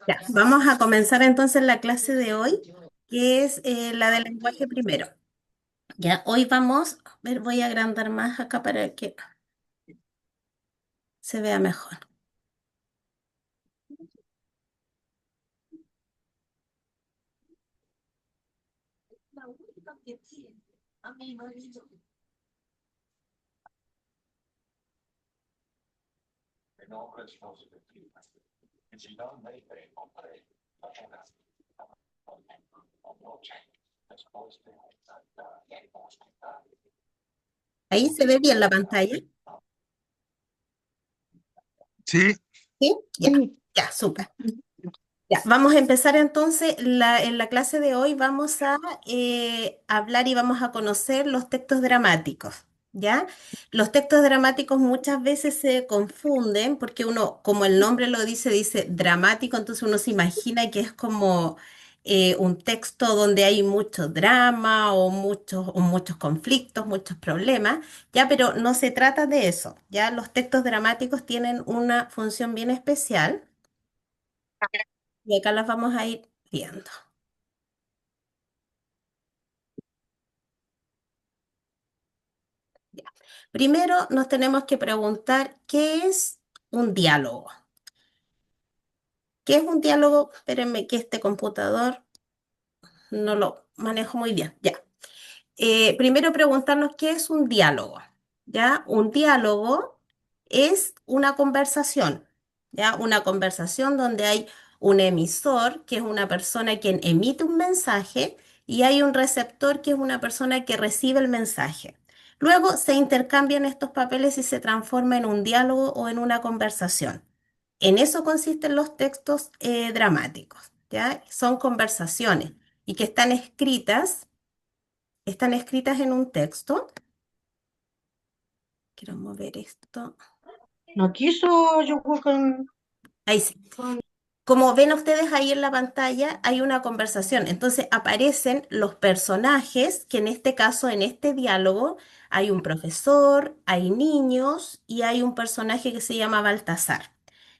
Ya, vamos a comenzar entonces la clase de hoy, que es la del lenguaje primero. Ya, hoy vamos, a ver, voy a agrandar más acá para que se vea mejor. Ahí se ve bien la pantalla. Sí, ¿Sí? Ya, ya, súper. Ya, vamos a empezar entonces en la clase de hoy vamos a hablar y vamos a conocer los textos dramáticos, ¿ya? Los textos dramáticos muchas veces se confunden porque uno, como el nombre lo dice, dice dramático, entonces uno se imagina que es como un texto donde hay mucho drama o muchos conflictos, muchos problemas, ¿ya? Pero no se trata de eso, ¿ya? Los textos dramáticos tienen una función bien especial. Y acá las vamos a ir viendo. Ya. Primero nos tenemos que preguntar qué es un diálogo. ¿Qué es un diálogo? Espérenme que este computador no lo manejo muy bien. Ya. Primero preguntarnos qué es un diálogo. ¿Ya? Un diálogo es una conversación. ¿Ya? Una conversación donde hay un emisor, que es una persona quien emite un mensaje, y hay un receptor, que es una persona que recibe el mensaje. Luego se intercambian estos papeles y se transforma en un diálogo o en una conversación. En eso consisten los textos dramáticos, ¿ya? Son conversaciones y que están escritas en un texto. Quiero mover esto. No quiso yogur Ahí sí. con... Como ven ustedes ahí en la pantalla, hay una conversación. Entonces aparecen los personajes, que en este caso, en este diálogo, hay un profesor, hay niños y hay un personaje que se llama Baltasar.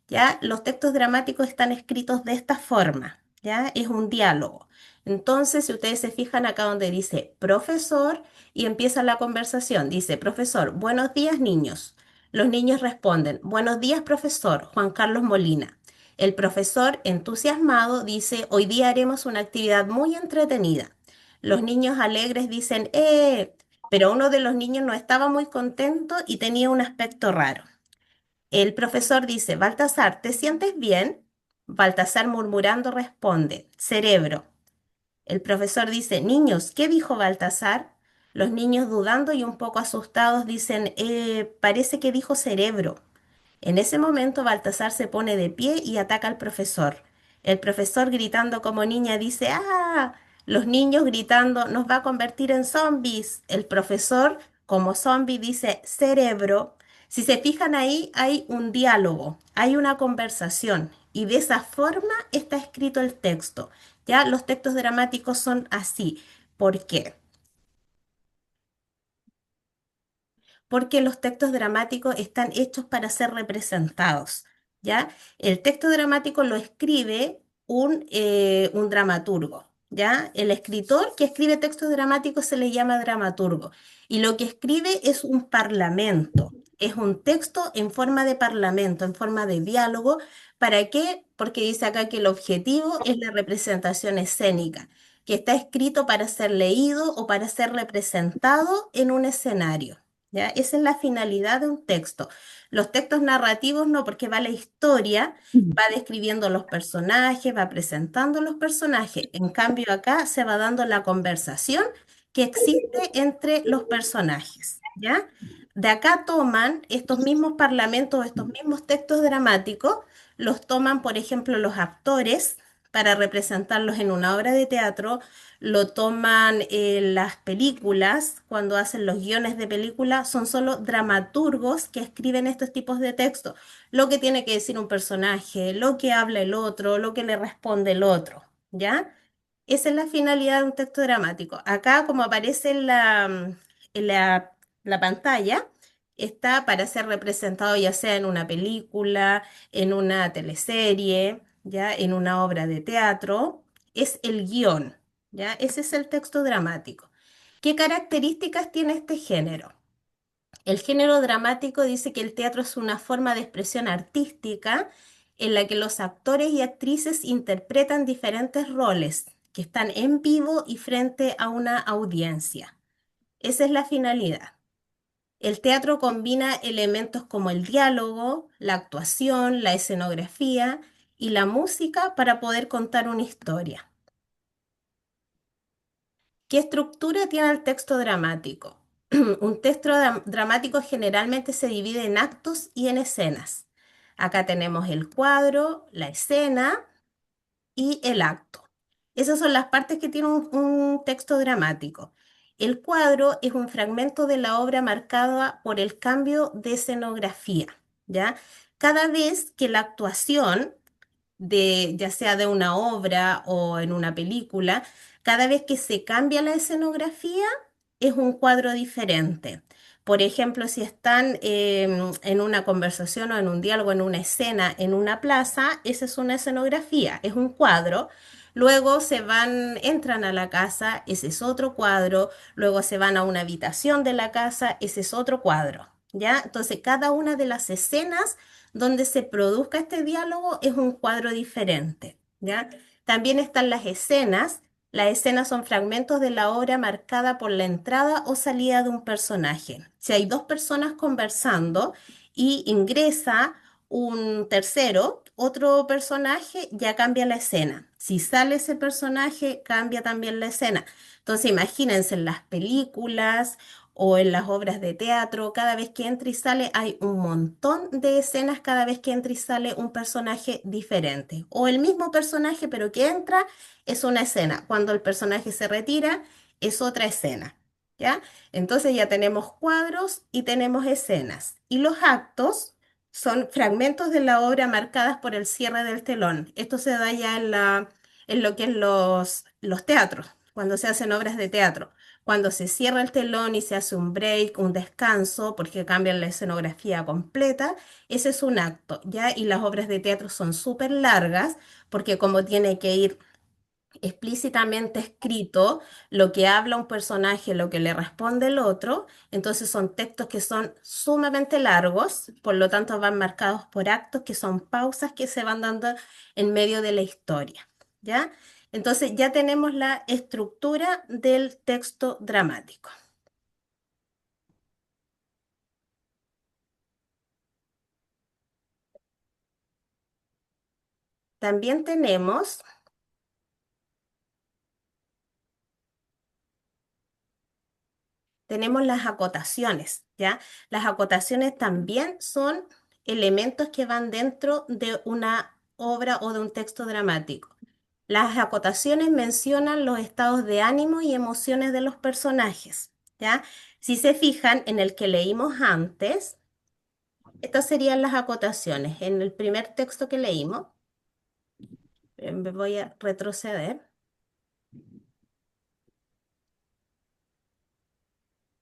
¿Ya? Los textos dramáticos están escritos de esta forma, ¿ya? Es un diálogo. Entonces, si ustedes se fijan acá donde dice profesor y empieza la conversación, dice profesor, buenos días niños. Los niños responden, buenos días profesor, Juan Carlos Molina. El profesor, entusiasmado, dice, hoy día haremos una actividad muy entretenida. Los niños alegres dicen, pero uno de los niños no estaba muy contento y tenía un aspecto raro. El profesor dice, Baltasar, ¿te sientes bien? Baltasar murmurando responde, cerebro. El profesor dice, niños, ¿qué dijo Baltasar? Los niños dudando y un poco asustados dicen, parece que dijo cerebro. En ese momento Baltasar se pone de pie y ataca al profesor. El profesor gritando como niña dice, ¡ah! Los niños gritando, nos va a convertir en zombies. El profesor, como zombie, dice, cerebro. Si se fijan ahí, hay un diálogo, hay una conversación y de esa forma está escrito el texto. Ya los textos dramáticos son así. ¿Por qué? Porque los textos dramáticos están hechos para ser representados, ¿ya? El texto dramático lo escribe un dramaturgo, ¿ya? El escritor que escribe textos dramáticos se le llama dramaturgo y lo que escribe es un parlamento, es un texto en forma de parlamento, en forma de diálogo. ¿Para qué? Porque dice acá que el objetivo es la representación escénica, que está escrito para ser leído o para ser representado en un escenario. ¿Ya? Esa es la finalidad de un texto. Los textos narrativos no, porque va la historia, va describiendo los personajes, va presentando los personajes. En cambio, acá se va dando la conversación que existe entre los personajes, ¿ya? De acá toman estos mismos parlamentos, estos mismos textos dramáticos, los toman, por ejemplo, los actores para representarlos en una obra de teatro, lo toman las películas, cuando hacen los guiones de película, son solo dramaturgos que escriben estos tipos de textos. Lo que tiene que decir un personaje, lo que habla el otro, lo que le responde el otro, ¿ya? Esa es la finalidad de un texto dramático. Acá, como aparece en la pantalla, está para ser representado ya sea en una película, en una teleserie, ya en una obra de teatro, es el guión, ya ese es el texto dramático. ¿Qué características tiene este género? El género dramático dice que el teatro es una forma de expresión artística en la que los actores y actrices interpretan diferentes roles que están en vivo y frente a una audiencia. Esa es la finalidad. El teatro combina elementos como el diálogo, la actuación, la escenografía y la música para poder contar una historia. ¿Qué estructura tiene el texto dramático? Un texto dramático generalmente se divide en actos y en escenas. Acá tenemos el cuadro, la escena y el acto. Esas son las partes que tiene un texto dramático. El cuadro es un fragmento de la obra marcada por el cambio de escenografía, ¿ya? Cada vez que la actuación de, ya sea de una obra o en una película, cada vez que se cambia la escenografía es un cuadro diferente. Por ejemplo, si están en una conversación o en un diálogo, en una escena, en una plaza, esa es una escenografía, es un cuadro. Luego se van, entran a la casa, ese es otro cuadro. Luego se van a una habitación de la casa, ese es otro cuadro. ¿Ya? Entonces, cada una de las escenas donde se produzca este diálogo es un cuadro diferente, ¿ya? También están las escenas. Las escenas son fragmentos de la obra marcada por la entrada o salida de un personaje. Si hay dos personas conversando y ingresa un tercero, otro personaje, ya cambia la escena. Si sale ese personaje, cambia también la escena. Entonces, imagínense en las películas o en las obras de teatro, cada vez que entra y sale hay un montón de escenas cada vez que entra y sale un personaje diferente. O el mismo personaje, pero que entra es una escena. Cuando el personaje se retira es otra escena. ¿Ya? Entonces ya tenemos cuadros y tenemos escenas. Y los actos son fragmentos de la obra marcadas por el cierre del telón. Esto se da ya en lo que es los teatros, cuando se hacen obras de teatro. Cuando se cierra el telón y se hace un break, un descanso, porque cambian la escenografía completa, ese es un acto, ¿ya? Y las obras de teatro son súper largas, porque como tiene que ir explícitamente escrito lo que habla un personaje, lo que le responde el otro, entonces son textos que son sumamente largos, por lo tanto van marcados por actos que son pausas que se van dando en medio de la historia, ¿ya? Entonces ya tenemos la estructura del texto dramático. También tenemos las acotaciones, ¿ya? Las acotaciones también son elementos que van dentro de una obra o de un texto dramático. Las acotaciones mencionan los estados de ánimo y emociones de los personajes, ¿ya? Si se fijan en el que leímos antes, estas serían las acotaciones. En el primer texto que leímos, me voy a retroceder.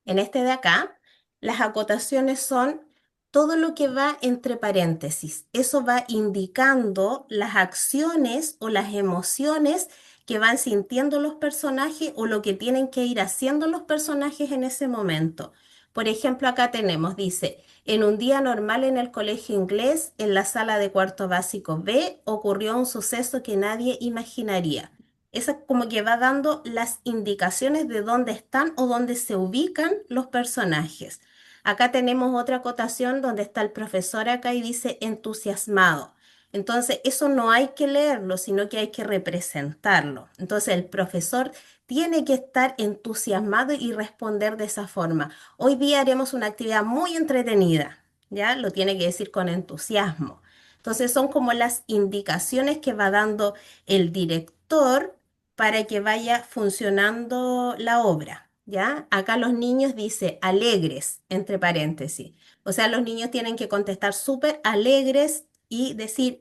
En este de acá, las acotaciones son todo lo que va entre paréntesis. Eso va indicando las acciones o las emociones que van sintiendo los personajes o lo que tienen que ir haciendo los personajes en ese momento. Por ejemplo, acá tenemos, dice, en un día normal en el colegio inglés, en la sala de cuarto básico B, ocurrió un suceso que nadie imaginaría. Esa como que va dando las indicaciones de dónde están o dónde se ubican los personajes. Acá tenemos otra acotación donde está el profesor acá y dice entusiasmado. Entonces, eso no hay que leerlo, sino que hay que representarlo. Entonces, el profesor tiene que estar entusiasmado y responder de esa forma. Hoy día haremos una actividad muy entretenida, ¿ya? Lo tiene que decir con entusiasmo. Entonces, son como las indicaciones que va dando el director para que vaya funcionando la obra, ¿ya? Acá los niños dice alegres, entre paréntesis. O sea, los niños tienen que contestar súper alegres y decir,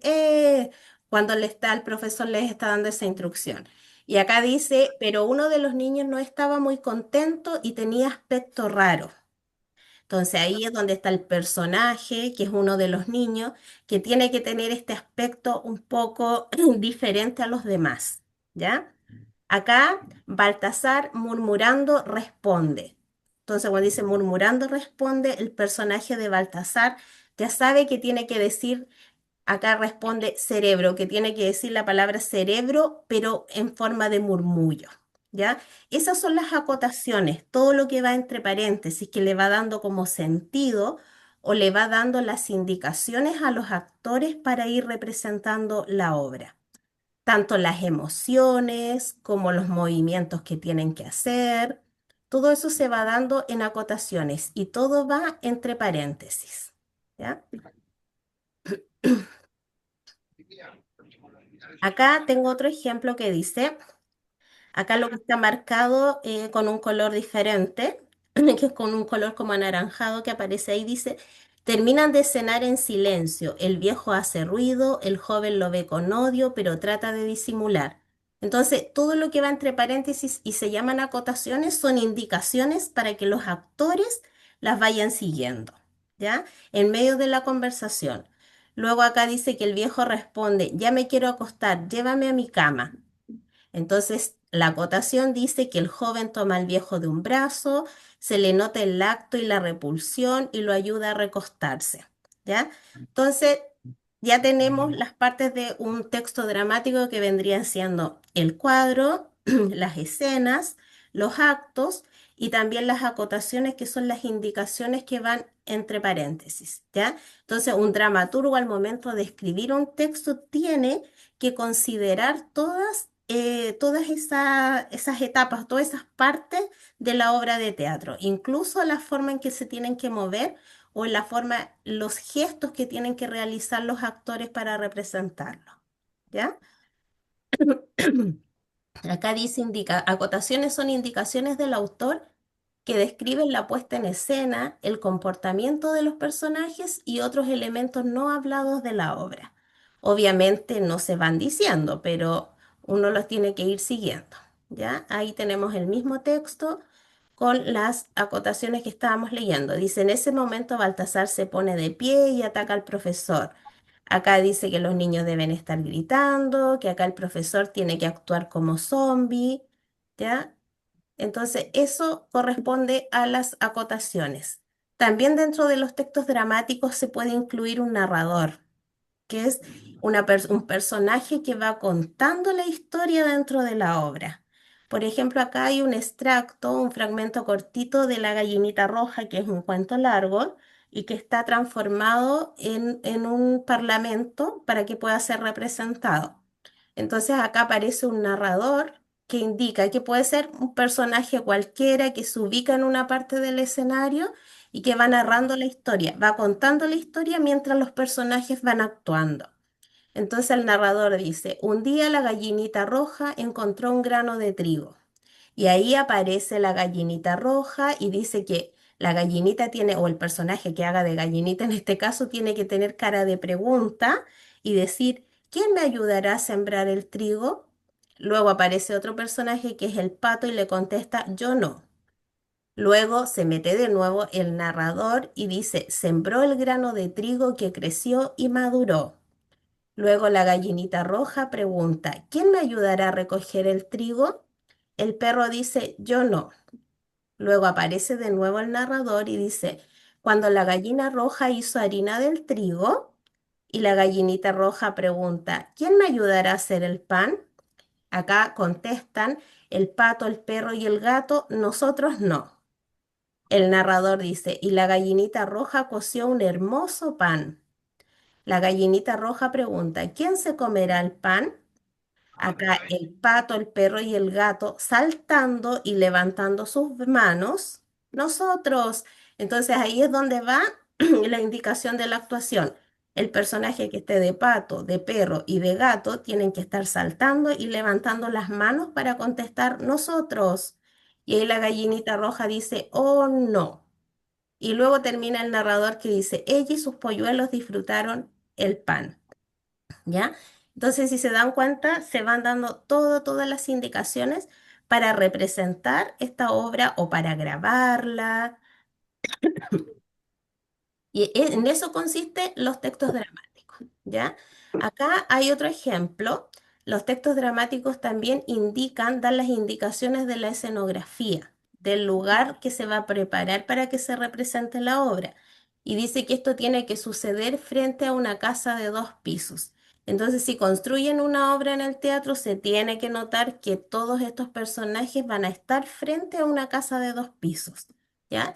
cuando el profesor les está dando esa instrucción. Y acá dice, pero uno de los niños no estaba muy contento y tenía aspecto raro. Entonces ahí es donde está el personaje, que es uno de los niños, que tiene que tener este aspecto un poco diferente a los demás, ¿ya? Acá Baltasar murmurando responde. Entonces cuando dice murmurando responde, el personaje de Baltasar ya sabe que tiene que decir. Acá responde cerebro, que tiene que decir la palabra cerebro, pero en forma de murmullo, ¿ya? Esas son las acotaciones, todo lo que va entre paréntesis, que le va dando como sentido o le va dando las indicaciones a los actores para ir representando la obra. Tanto las emociones como los movimientos que tienen que hacer, todo eso se va dando en acotaciones y todo va entre paréntesis, ¿ya? Acá tengo otro ejemplo que dice, acá lo que está marcado con un color diferente, que es con un color como anaranjado que aparece ahí, dice, terminan de cenar en silencio, el viejo hace ruido, el joven lo ve con odio, pero trata de disimular. Entonces, todo lo que va entre paréntesis y se llaman acotaciones son indicaciones para que los actores las vayan siguiendo, ¿ya? En medio de la conversación. Luego acá dice que el viejo responde, ya me quiero acostar, llévame a mi cama. Entonces, la acotación dice que el joven toma al viejo de un brazo, se le nota el lacto y la repulsión y lo ayuda a recostarse, ¿ya? Entonces, ya tenemos las partes de un texto dramático que vendrían siendo el cuadro, las escenas, los actos y también las acotaciones que son las indicaciones que van entre paréntesis, ¿ya? Entonces, un dramaturgo al momento de escribir un texto tiene que considerar todas esas etapas, todas esas partes de la obra de teatro, incluso la forma en que se tienen que mover o la forma, los gestos que tienen que realizar los actores para representarlo. ¿Ya? Acá dice acotaciones son indicaciones del autor que describen la puesta en escena, el comportamiento de los personajes y otros elementos no hablados de la obra. Obviamente no se van diciendo, pero uno los tiene que ir siguiendo. ¿Ya? Ahí tenemos el mismo texto con las acotaciones que estábamos leyendo. Dice, en ese momento Baltasar se pone de pie y ataca al profesor. Acá dice que los niños deben estar gritando, que acá el profesor tiene que actuar como zombie, ¿ya? Entonces, eso corresponde a las acotaciones. También dentro de los textos dramáticos se puede incluir un narrador, que es un personaje que va contando la historia dentro de la obra. Por ejemplo, acá hay un extracto, un fragmento cortito de La gallinita roja, que es un cuento largo y que está transformado en un parlamento para que pueda ser representado. Entonces acá aparece un narrador que indica que puede ser un personaje cualquiera que se ubica en una parte del escenario y que va narrando la historia, va contando la historia mientras los personajes van actuando. Entonces el narrador dice, un día la gallinita roja encontró un grano de trigo. Y ahí aparece la gallinita roja y dice que la gallinita tiene, o el personaje que haga de gallinita en este caso, tiene que tener cara de pregunta y decir, ¿quién me ayudará a sembrar el trigo? Luego aparece otro personaje que es el pato y le contesta, yo no. Luego se mete de nuevo el narrador y dice, sembró el grano de trigo que creció y maduró. Luego la gallinita roja pregunta, ¿quién me ayudará a recoger el trigo? El perro dice, yo no. Luego aparece de nuevo el narrador y dice, cuando la gallina roja hizo harina del trigo, y la gallinita roja pregunta, ¿quién me ayudará a hacer el pan? Acá contestan el pato, el perro y el gato, nosotros no. El narrador dice, y la gallinita roja coció un hermoso pan. La gallinita roja pregunta, ¿quién se comerá el pan? Acá el pato, el perro y el gato saltando y levantando sus manos. Nosotros. Entonces ahí es donde va la indicación de la actuación. El personaje que esté de pato, de perro y de gato tienen que estar saltando y levantando las manos para contestar nosotros. Y ahí la gallinita roja dice, oh no. Y luego termina el narrador que dice, ella y sus polluelos disfrutaron el pan. ¿Ya? Entonces, si se dan cuenta, se van dando todas las indicaciones para representar esta obra o para grabarla Y en eso consisten los textos dramáticos, ¿ya? Acá hay otro ejemplo. Los textos dramáticos también indican, dan las indicaciones de la escenografía, del lugar que se va a preparar para que se represente la obra. Y dice que esto tiene que suceder frente a una casa de 2 pisos. Entonces, si construyen una obra en el teatro, se tiene que notar que todos estos personajes van a estar frente a una casa de 2 pisos, ¿ya?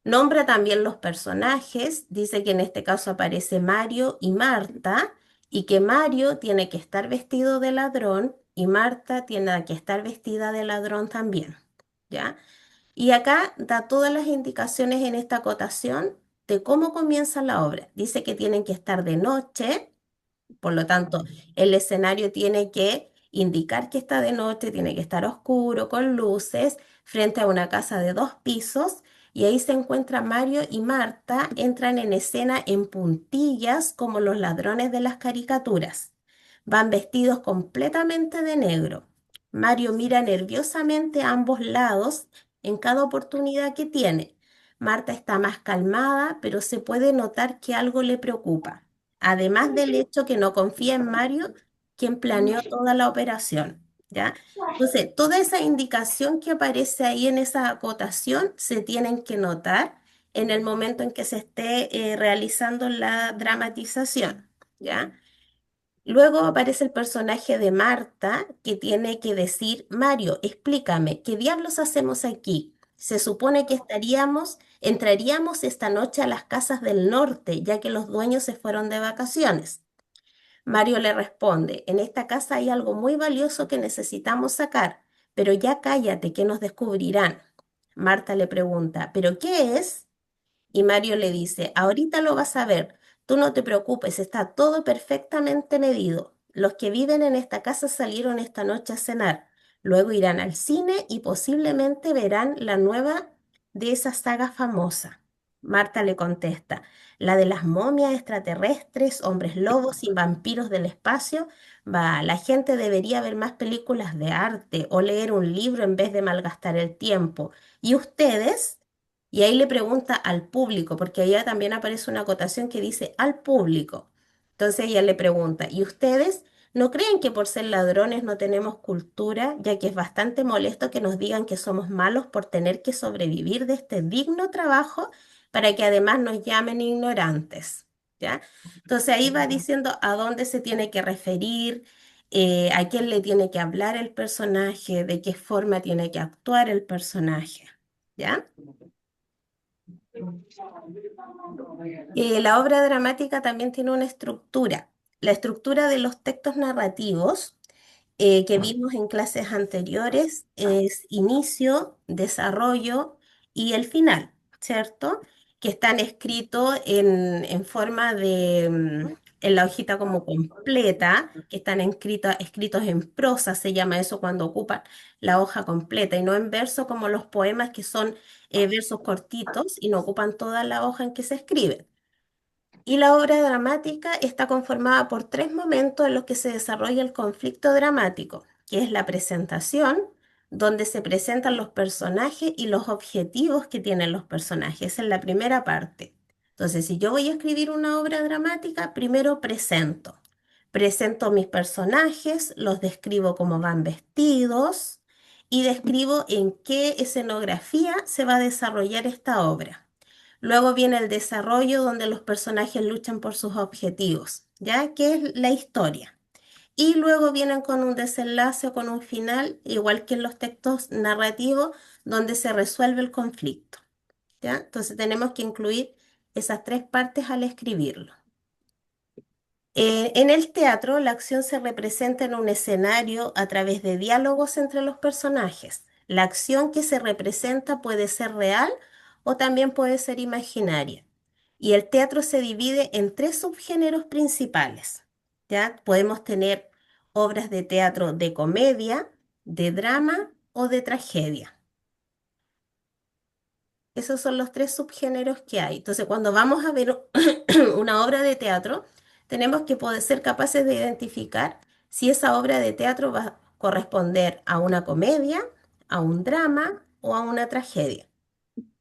Nombra también los personajes, dice que en este caso aparece Mario y Marta, y que Mario tiene que estar vestido de ladrón y Marta tiene que estar vestida de ladrón también, ¿ya? Y acá da todas las indicaciones en esta acotación de cómo comienza la obra. Dice que tienen que estar de noche, por lo tanto, el escenario tiene que indicar que está de noche, tiene que estar oscuro, con luces, frente a una casa de 2 pisos, y ahí se encuentran Mario y Marta, entran en escena en puntillas como los ladrones de las caricaturas. Van vestidos completamente de negro. Mario mira nerviosamente a ambos lados en cada oportunidad que tiene. Marta está más calmada, pero se puede notar que algo le preocupa, además del hecho que no confía en Mario, quien planeó toda la operación, ¿ya? Entonces, toda esa indicación que aparece ahí en esa acotación se tienen que notar en el momento en que se esté realizando la dramatización, ¿ya? Luego aparece el personaje de Marta que tiene que decir, Mario, explícame, ¿qué diablos hacemos aquí? Se supone que entraríamos esta noche a las casas del norte, ya que los dueños se fueron de vacaciones. Mario le responde, en esta casa hay algo muy valioso que necesitamos sacar, pero ya cállate, que nos descubrirán. Marta le pregunta, ¿pero qué es? Y Mario le dice, ahorita lo vas a ver, tú no te preocupes, está todo perfectamente medido. Los que viven en esta casa salieron esta noche a cenar, luego irán al cine y posiblemente verán la nueva de esa saga famosa. Marta le contesta, la de las momias extraterrestres, hombres lobos y vampiros del espacio. Va, la gente debería ver más películas de arte o leer un libro en vez de malgastar el tiempo. ¿Y ustedes? Y ahí le pregunta al público, porque allá también aparece una acotación que dice al público. Entonces ella le pregunta, ¿y ustedes no creen que por ser ladrones no tenemos cultura, ya que es bastante molesto que nos digan que somos malos por tener que sobrevivir de este digno trabajo para que además nos llamen ignorantes? ¿Ya? Entonces ahí va diciendo a dónde se tiene que referir, a quién le tiene que hablar el personaje, de qué forma tiene que actuar el personaje. ¿Ya? La obra dramática también tiene una estructura. La estructura de los textos narrativos que vimos en clases anteriores es inicio, desarrollo y el final, ¿cierto? Que están escritos en forma de, en la hojita como completa, que están escritos en prosa, se llama eso cuando ocupan la hoja completa, y no en verso como los poemas que son versos cortitos y no ocupan toda la hoja en que se escribe. Y la obra dramática está conformada por 3 momentos en los que se desarrolla el conflicto dramático, que es la presentación, donde se presentan los personajes y los objetivos que tienen los personajes. Esa es la primera parte. Entonces, si yo voy a escribir una obra dramática, primero presento. Presento mis personajes, los describo cómo van vestidos y describo en qué escenografía se va a desarrollar esta obra. Luego viene el desarrollo donde los personajes luchan por sus objetivos, ¿ya? Que es la historia. Y luego vienen con un desenlace o con un final, igual que en los textos narrativos, donde se resuelve el conflicto, ¿ya? Entonces tenemos que incluir esas 3 partes al escribirlo. En el teatro, la acción se representa en un escenario a través de diálogos entre los personajes. La acción que se representa puede ser real o también puede ser imaginaria. Y el teatro se divide en 3 subgéneros principales. ¿Ya? Podemos tener obras de teatro de comedia, de drama o de tragedia. Esos son los 3 subgéneros que hay. Entonces, cuando vamos a ver una obra de teatro, tenemos que poder ser capaces de identificar si esa obra de teatro va a corresponder a una comedia, a un drama o a una tragedia.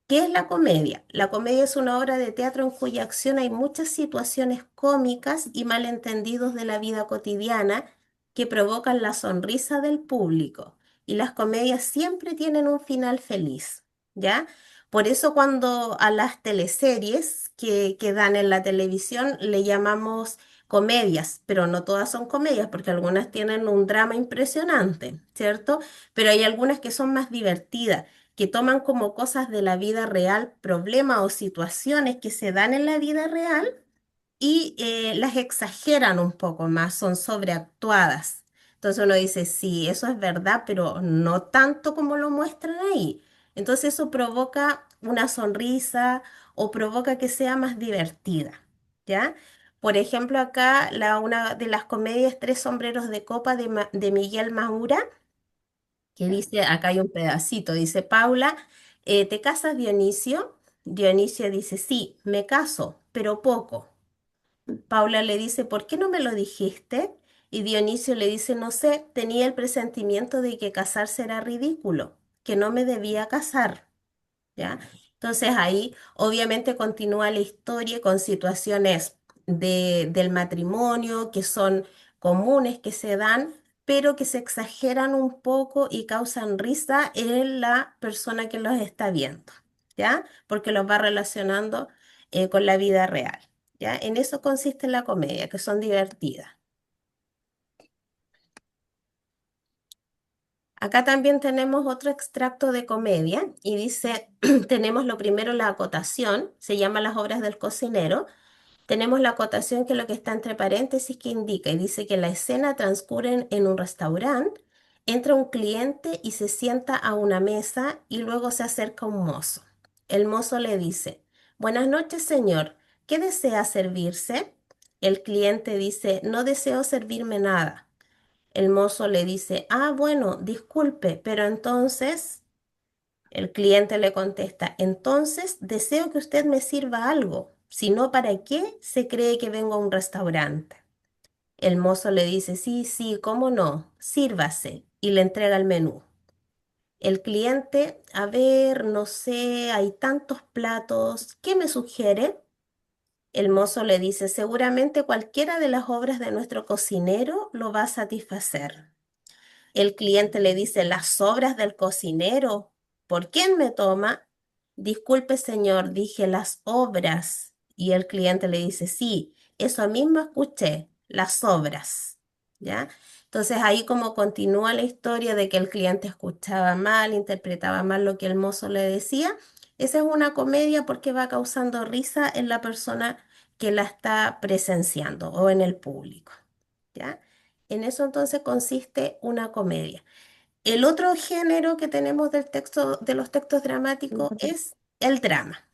¿Qué es la comedia? La comedia es una obra de teatro en cuya acción hay muchas situaciones cómicas y malentendidos de la vida cotidiana que provocan la sonrisa del público. Y las comedias siempre tienen un final feliz, ¿ya? Por eso cuando a las teleseries que dan en la televisión le llamamos comedias, pero no todas son comedias porque algunas tienen un drama impresionante, ¿cierto? Pero hay algunas que son más divertidas, que toman como cosas de la vida real, problemas o situaciones que se dan en la vida real y las exageran un poco más, son sobreactuadas. Entonces uno dice, sí, eso es verdad, pero no tanto como lo muestran ahí. Entonces eso provoca una sonrisa o provoca que sea más divertida, ¿ya? Por ejemplo, acá una de las comedias Tres sombreros de copa de Miguel Maura, que dice, acá hay un pedacito, dice Paula, ¿te casas, Dionisio? Dionisio dice, sí, me caso, pero poco. Paula le dice, ¿por qué no me lo dijiste? Y Dionisio le dice, no sé, tenía el presentimiento de que casarse era ridículo, que no me debía casar. ¿Ya? Entonces ahí obviamente continúa la historia con situaciones del matrimonio que son comunes, que se dan, pero que se exageran un poco y causan risa en la persona que los está viendo, ¿ya? Porque los va relacionando con la vida real, ¿ya? En eso consiste la comedia, que son divertidas. Acá también tenemos otro extracto de comedia y dice, tenemos lo primero la acotación, se llama Las obras del cocinero. Tenemos la acotación que es lo que está entre paréntesis que indica y dice que la escena transcurre en un restaurante, entra un cliente y se sienta a una mesa y luego se acerca un mozo. El mozo le dice, buenas noches, señor, ¿qué desea servirse? El cliente dice, no deseo servirme nada. El mozo le dice, ah, bueno, disculpe, pero entonces el cliente le contesta, entonces deseo que usted me sirva algo, si no, ¿para qué se cree que vengo a un restaurante? El mozo le dice, sí, sí, cómo no, sírvase, y le entrega el menú. El cliente, a ver, no sé, hay tantos platos, ¿qué me sugiere? El mozo le dice, seguramente cualquiera de las obras de nuestro cocinero lo va a satisfacer. El cliente le dice, las sobras del cocinero. ¿Por quién me toma? Disculpe, señor, dije las obras. Y el cliente le dice, sí, eso mismo escuché, las obras. ¿Ya? Entonces ahí como continúa la historia de que el cliente escuchaba mal, interpretaba mal lo que el mozo le decía. Esa es una comedia porque va causando risa en la persona que la está presenciando o en el público. ¿Ya? En eso entonces consiste una comedia. El otro género que tenemos del texto, de los textos dramáticos es el drama.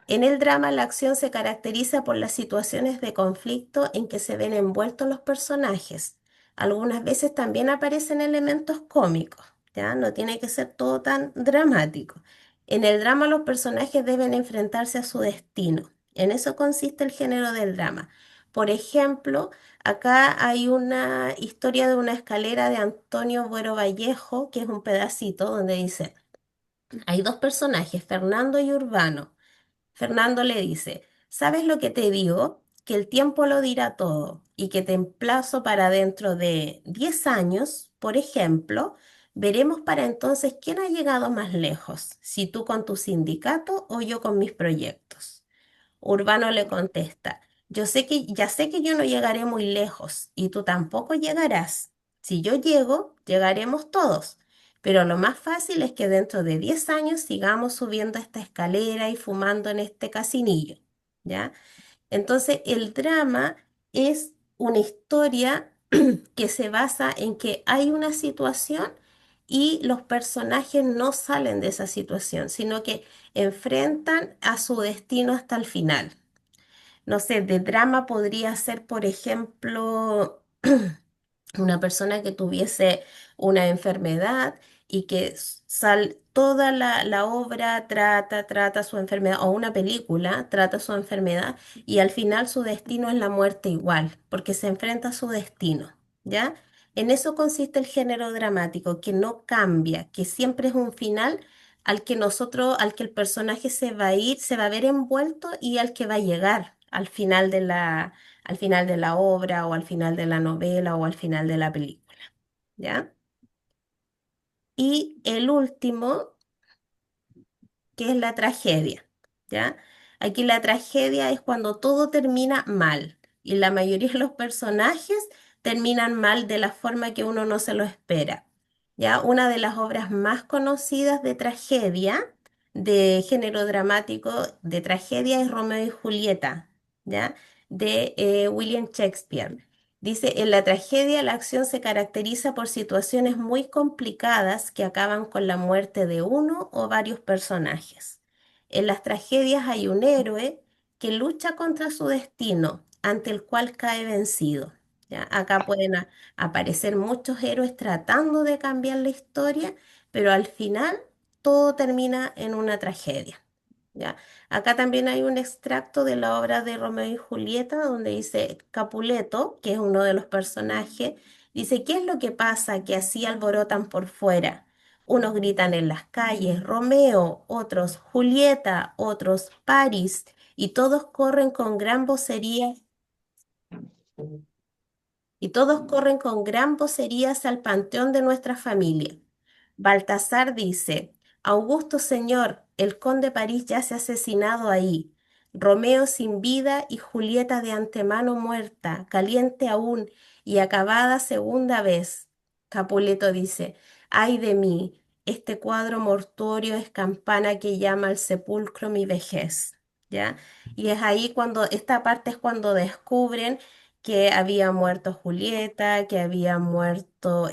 En el drama, la acción se caracteriza por las situaciones de conflicto en que se ven envueltos los personajes. Algunas veces también aparecen elementos cómicos, ¿ya? No tiene que ser todo tan dramático. En el drama, los personajes deben enfrentarse a su destino. En eso consiste el género del drama. Por ejemplo, acá hay una historia de una escalera de Antonio Buero Vallejo, que es un pedacito donde dice, hay dos personajes, Fernando y Urbano. Fernando le dice, ¿sabes lo que te digo? Que el tiempo lo dirá todo y que te emplazo para dentro de 10 años, por ejemplo, veremos para entonces quién ha llegado más lejos, si tú con tu sindicato o yo con mis proyectos. Urbano le contesta, ya sé que yo no llegaré muy lejos y tú tampoco llegarás. Si yo llego, llegaremos todos. Pero lo más fácil es que dentro de 10 años sigamos subiendo esta escalera y fumando en este casinillo, ¿ya? Entonces, el drama es una historia que se basa en que hay una situación y los personajes no salen de esa situación, sino que enfrentan a su destino hasta el final. No sé, de drama podría ser, por ejemplo, una persona que tuviese una enfermedad y que toda la obra trata su enfermedad, o una película trata su enfermedad, y al final su destino es la muerte igual, porque se enfrenta a su destino, ¿ya? En eso consiste el género dramático, que no cambia, que siempre es un final al que el personaje se va a ir, se va a ver envuelto y al que va a llegar al final de la obra o al final de la novela o al final de la película, ¿ya? Y el último, que es la tragedia, ¿ya? Aquí la tragedia es cuando todo termina mal y la mayoría de los personajes terminan mal de la forma que uno no se lo espera, ¿ya? Una de las obras más conocidas de tragedia, de género dramático, de tragedia es Romeo y Julieta, ¿ya? De William Shakespeare. Dice, en la tragedia la acción se caracteriza por situaciones muy complicadas que acaban con la muerte de uno o varios personajes. En las tragedias hay un héroe que lucha contra su destino, ante el cual cae vencido. ¿Ya? Acá pueden aparecer muchos héroes tratando de cambiar la historia, pero al final todo termina en una tragedia. ¿Ya? Acá también hay un extracto de la obra de Romeo y Julieta donde dice Capuleto, que es uno de los personajes, dice, ¿qué es lo que pasa que así alborotan por fuera? Unos gritan en las calles, Romeo, otros Julieta, otros París, y todos corren con gran vocería y todos corren con gran vocerías al panteón de nuestra familia. Baltasar dice, Augusto señor, el conde París ya se ha asesinado ahí. Romeo sin vida y Julieta de antemano muerta, caliente aún y acabada segunda vez. Capuleto dice, ay de mí, este cuadro mortuorio es campana que llama al sepulcro mi vejez. ¿Ya? Y es ahí cuando, esta parte es cuando descubren que había muerto Julieta, que había muerto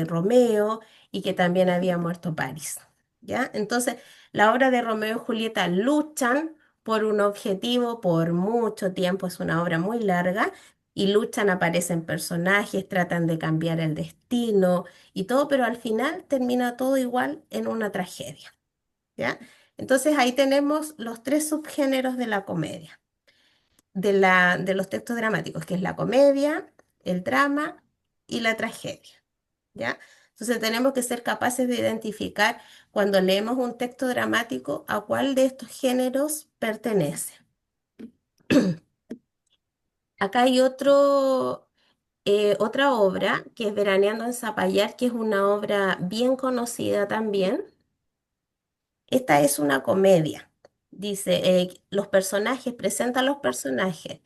Romeo y que también había muerto París. ¿Ya? Entonces, la obra de Romeo y Julieta luchan por un objetivo por mucho tiempo, es una obra muy larga, y luchan, aparecen personajes, tratan de cambiar el destino y todo, pero al final termina todo igual en una tragedia. ¿Ya? Entonces ahí tenemos los tres subgéneros de la comedia de los textos dramáticos, que es la comedia, el drama y la tragedia, ¿ya? Entonces tenemos que ser capaces de identificar cuando leemos un texto dramático a cuál de estos géneros pertenece. Acá hay otra obra que es Veraneando en Zapallar, que es una obra bien conocida también. Esta es una comedia. Dice, los personajes, presenta los personajes.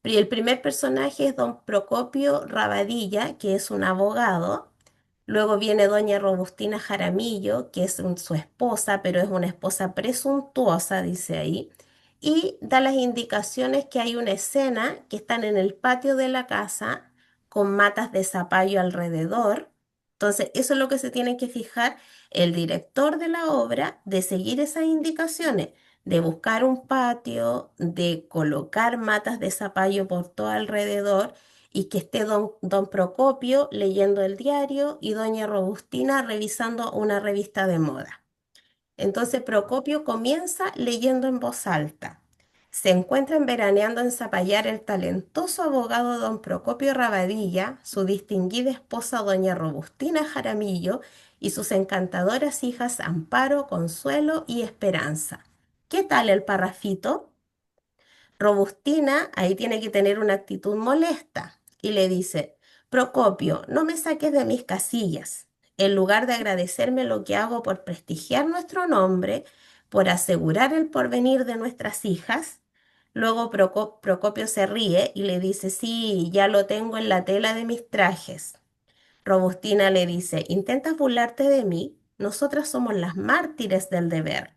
El primer personaje es don Procopio Rabadilla, que es un abogado. Luego viene doña Robustina Jaramillo, que es su esposa, pero es una esposa presuntuosa, dice ahí. Y da las indicaciones que hay una escena que están en el patio de la casa con matas de zapallo alrededor. Entonces, eso es lo que se tiene que fijar el director de la obra de seguir esas indicaciones, de buscar un patio, de colocar matas de zapallo por todo alrededor y que esté don Procopio leyendo el diario y doña Robustina revisando una revista de moda. Entonces Procopio comienza leyendo en voz alta. Se encuentran veraneando en Zapallar el talentoso abogado don Procopio Rabadilla, su distinguida esposa doña Robustina Jaramillo y sus encantadoras hijas Amparo, Consuelo y Esperanza. ¿Qué tal el parrafito? Robustina ahí tiene que tener una actitud molesta y le dice, Procopio, no me saques de mis casillas. En lugar de agradecerme lo que hago por prestigiar nuestro nombre, por asegurar el porvenir de nuestras hijas, luego Procopio se ríe y le dice, sí, ya lo tengo en la tela de mis trajes. Robustina le dice, ¿intentas burlarte de mí? Nosotras somos las mártires del deber.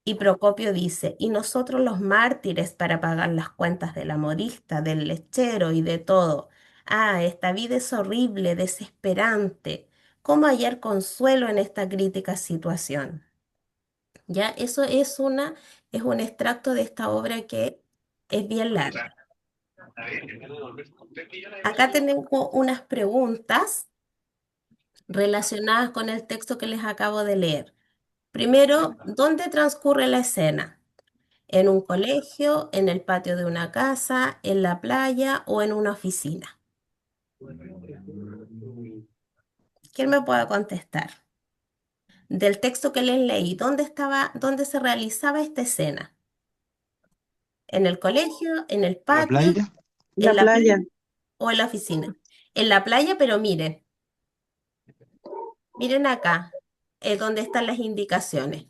Y Procopio dice, y nosotros los mártires para pagar las cuentas de la modista, del lechero y de todo. Ah, esta vida es horrible, desesperante. ¿Cómo hallar consuelo en esta crítica situación? Ya, eso es un extracto de esta obra que es bien larga. Acá tengo unas preguntas relacionadas con el texto que les acabo de leer. Primero, ¿dónde transcurre la escena? ¿En un colegio, en el patio de una casa, en la playa o en una oficina? ¿Quién me puede contestar? del texto que les leí, ¿dónde estaba, dónde se realizaba esta escena? ¿En el colegio, en el ¿La patio, playa? en La la playa playa. o en la oficina? En la playa, pero miren, miren acá, es donde están las indicaciones.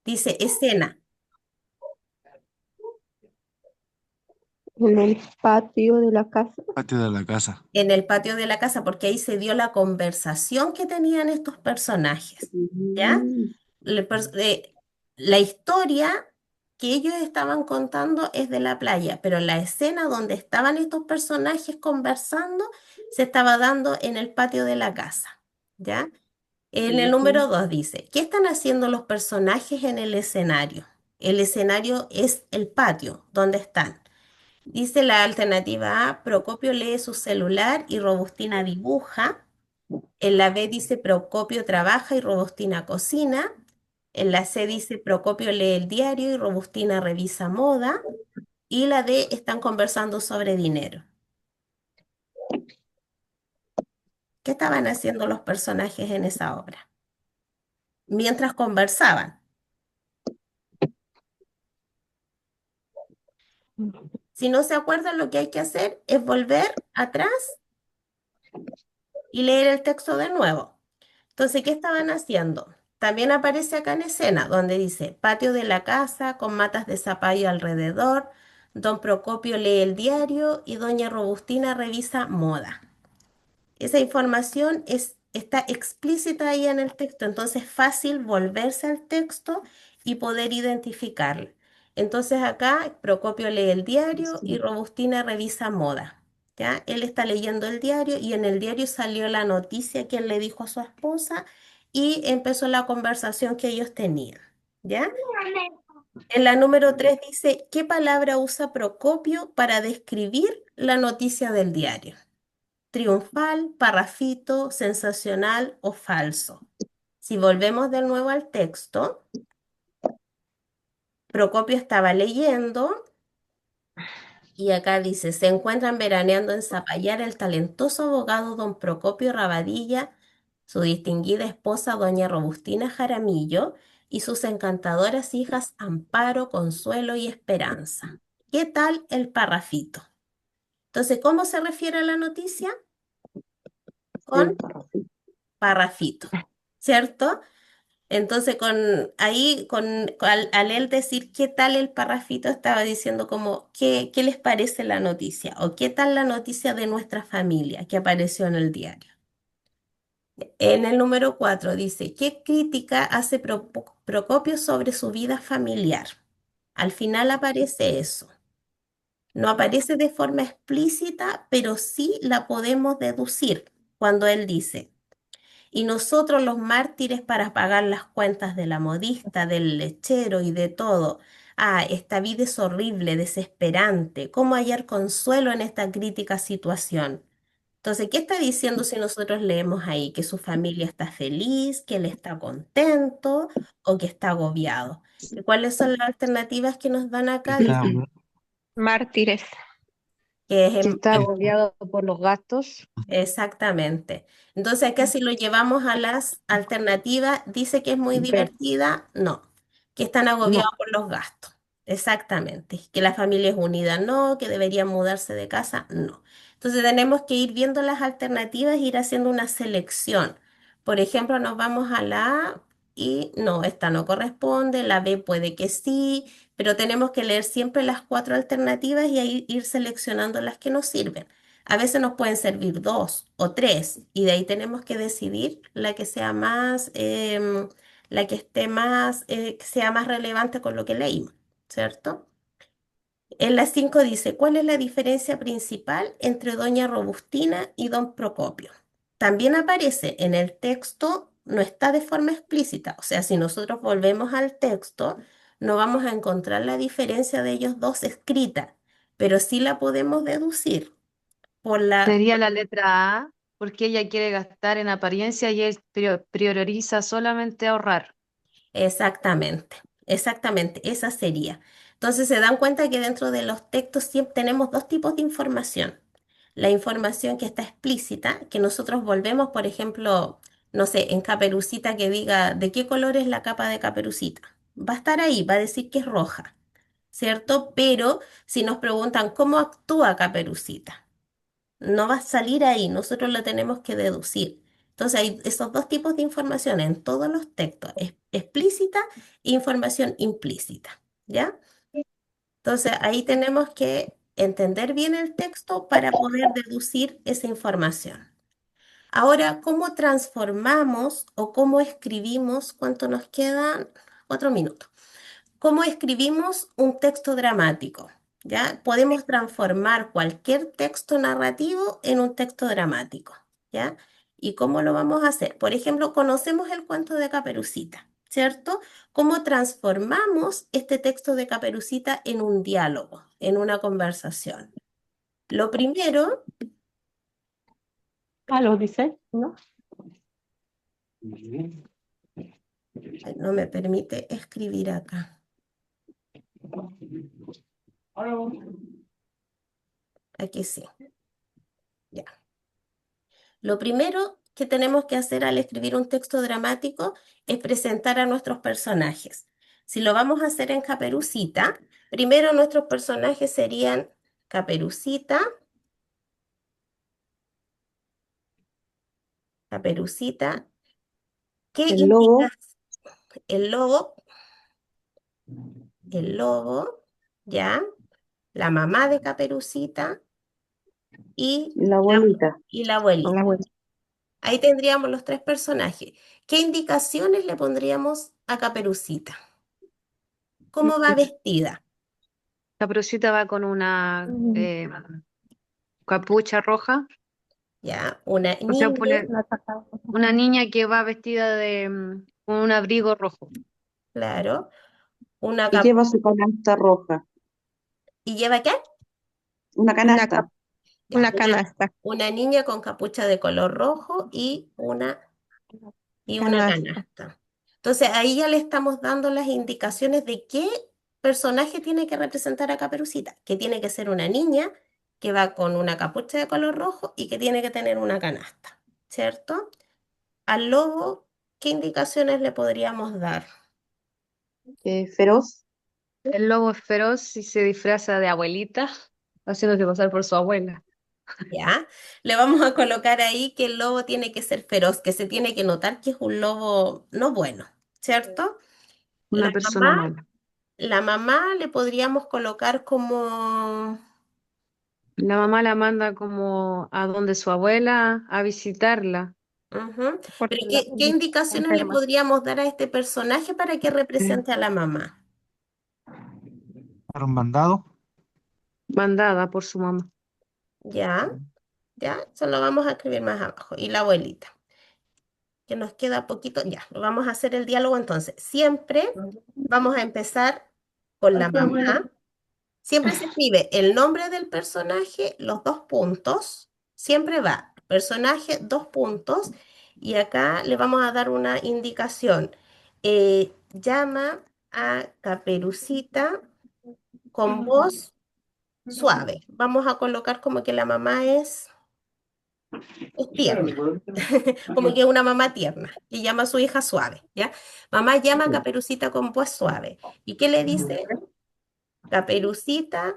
Dice escena, En el patio de la casa. Patio de la casa. en el patio de la casa, porque ahí se dio la conversación que tenían estos personajes, ¿ya? Mm, La historia que ellos estaban contando es de la playa, pero la escena donde estaban estos personajes conversando se estaba dando en el patio de la casa, ¿ya? En el ujú. número 2 dice, ¿qué están haciendo los personajes en el escenario? El escenario es el patio, ¿dónde están? Dice la alternativa A, Procopio lee su celular y Robustina dibuja. En la B dice Procopio trabaja y Robustina cocina. En la C dice Procopio lee el diario y Robustina revisa moda. Y la D están conversando sobre dinero. ¿Qué estaban haciendo los personajes en esa obra? Mientras conversaban. Si no se acuerdan, lo que hay que hacer es volver atrás y leer el texto de nuevo. Entonces, ¿qué estaban haciendo? También aparece acá en escena donde dice patio de la casa con matas de zapallo alrededor, don Procopio lee el diario y doña Robustina revisa moda. Esa información está explícita ahí en el texto, entonces es fácil volverse al texto y poder identificarla. Entonces acá Procopio lee el diario y Sí. Robustina revisa moda. ¿Ya? Él está leyendo el diario y en el diario salió la noticia que él le dijo a su esposa y empezó la conversación que ellos tenían. ¿Ya? En la número 3 dice, ¿qué palabra usa Procopio para describir la noticia del diario? Triunfal, parrafito, sensacional o falso. Si volvemos de nuevo al texto, Procopio estaba leyendo y acá dice, se encuentran veraneando en Zapallar el talentoso abogado don Procopio Rabadilla, su distinguida esposa doña Robustina Jaramillo y sus encantadoras hijas Amparo, Consuelo y Esperanza. ¿Qué tal el parrafito? Entonces, ¿cómo se refiere a la noticia? Con El parrafito. parrafito, ¿cierto? Entonces, al él decir qué tal el parrafito, estaba diciendo como, ¿qué les parece la noticia? O qué tal la noticia de nuestra familia que apareció en el diario. En el número 4 dice, ¿qué crítica hace Procopio sobre su vida familiar? Al final aparece eso. No aparece de forma explícita, pero sí la podemos deducir cuando él dice, y nosotros los mártires para pagar las cuentas de la modista, del lechero y de todo. Ah, esta vida es horrible, desesperante. ¿Cómo hallar consuelo en esta crítica situación? Entonces, ¿qué está diciendo si nosotros leemos ahí? Que su familia está feliz, que él está contento o que está agobiado. ¿Y cuáles son las alternativas que nos dan acá? Está, Dice Mártires. que es Que está agobiado por los gastos. exactamente. Entonces acá si lo llevamos a las alternativas, dice que es muy B. divertida, no, que están agobiados No. por los gastos. Exactamente. Que la familia es unida, no, que deberían mudarse de casa, no. Entonces tenemos que ir viendo las alternativas e ir haciendo una selección. Por ejemplo, nos vamos a la A y no, esta no corresponde, la B puede que sí, pero tenemos que leer siempre las cuatro alternativas y ahí ir seleccionando las que nos sirven. A veces nos pueden servir dos o tres y de ahí tenemos que decidir la que sea más, la que esté más, que sea más relevante con lo que leímos, ¿cierto? En la 5 dice, ¿cuál es la diferencia principal entre Doña Robustina y Don Procopio? También aparece en el texto, no está de forma explícita, o sea, si nosotros volvemos al texto, no vamos a encontrar la diferencia de ellos dos escrita, pero sí la podemos deducir por la. Sería la letra A, porque ella quiere gastar en apariencia y él prioriza solamente ahorrar. Exactamente, exactamente, esa sería. Entonces se dan cuenta que dentro de los textos siempre tenemos dos tipos de información. La información que está explícita, que nosotros volvemos, por ejemplo, no sé, en Caperucita que diga de qué color es la capa de Caperucita. Va a estar ahí, va a decir que es roja, ¿cierto? Pero si nos preguntan cómo actúa Caperucita, no va a salir ahí, nosotros lo tenemos que deducir. Entonces hay esos dos tipos de información en todos los textos, explícita e información implícita, ¿ya? Entonces ahí tenemos que entender bien el texto para poder deducir esa información. Ahora, ¿cómo transformamos o cómo escribimos? ¿Cuánto nos quedan? 4 minutos. ¿Cómo escribimos un texto dramático? ¿Ya? Podemos transformar cualquier texto narrativo en un texto dramático, ¿ya? ¿Y cómo lo vamos a hacer? Por ejemplo, conocemos el cuento de Caperucita, ¿cierto? ¿Cómo transformamos este texto de Caperucita en un diálogo, en una conversación? Lo primero, Lo dice, ¿no? no me permite escribir acá. Aquí sí, ya. Lo primero que tenemos que hacer al escribir un texto dramático es presentar a nuestros personajes. Si lo vamos a hacer en Caperucita, primero nuestros personajes serían Caperucita, Caperucita, ¿qué El indica lobo, el lobo? El lobo, ¿ya? La mamá de Caperucita y la abuelita. la abuelita. La abuela. Ahí tendríamos los tres personajes. ¿Qué indicaciones le pondríamos a Caperucita? ¿Cómo va vestida? Caperucita va con una Mm, capucha roja. ¿Ya? Una O sea, niña, pone la atacaba. una niña que va vestida de con un abrigo rojo. claro, una Y cap- lleva su canasta roja. ¿y lleva qué? Una Una, canasta. Ya, una canasta. una niña con capucha de color rojo y una Canasta. canasta. Entonces ahí ya le estamos dando las indicaciones de qué personaje tiene que representar a Caperucita, que tiene que ser una niña que va con una capucha de color rojo y que tiene que tener una canasta, ¿cierto? Al lobo, ¿qué indicaciones le podríamos dar? Feroz. El lobo es feroz y se disfraza de abuelita, haciéndose pasar por su abuela. ¿Ya? Le vamos a colocar ahí que el lobo tiene que ser feroz, que se tiene que notar que es un lobo no bueno, ¿cierto? La Una persona mamá, mala. la mamá le podríamos colocar como, La mamá la manda como a donde su abuela a visitarla. ujú. Porque Pero la ¿qué abuelita está indicaciones le enferma. podríamos dar a este personaje para que represente a la mamá? Para un mandado. Mandada por su mamá. ¿Ya? ¿Ya? Eso lo vamos a escribir más abajo. Y la abuelita, que nos queda poquito, ya, lo vamos a hacer el diálogo entonces. Siempre vamos a empezar con la mamá. Siempre se escribe el nombre del personaje, los dos puntos. Siempre va personaje, dos puntos. Y acá le vamos a dar una indicación. Llama a Caperucita con voz suave. Vamos a colocar como que la mamá es tierna, como que una mamá tierna, que llama a su hija suave, ¿ya? Mamá llama a Caperucita con voz suave. ¿Y qué le dice? Caperucita,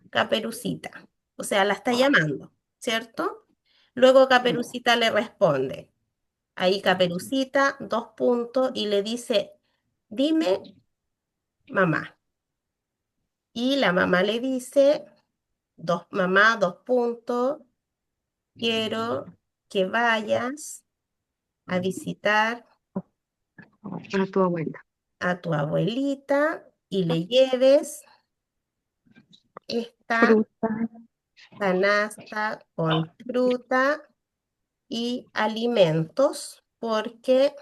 Caperucita. O sea, la está llamando, ¿cierto? Luego Caperucita le responde. Ahí Caperucita, dos puntos, y le dice, dime, mamá. Y la mamá le dice, mamá, dos puntos, quiero que vayas a visitar A tu abuela. a tu abuelita y le lleves esta Fruta. canasta con fruta y alimentos, porque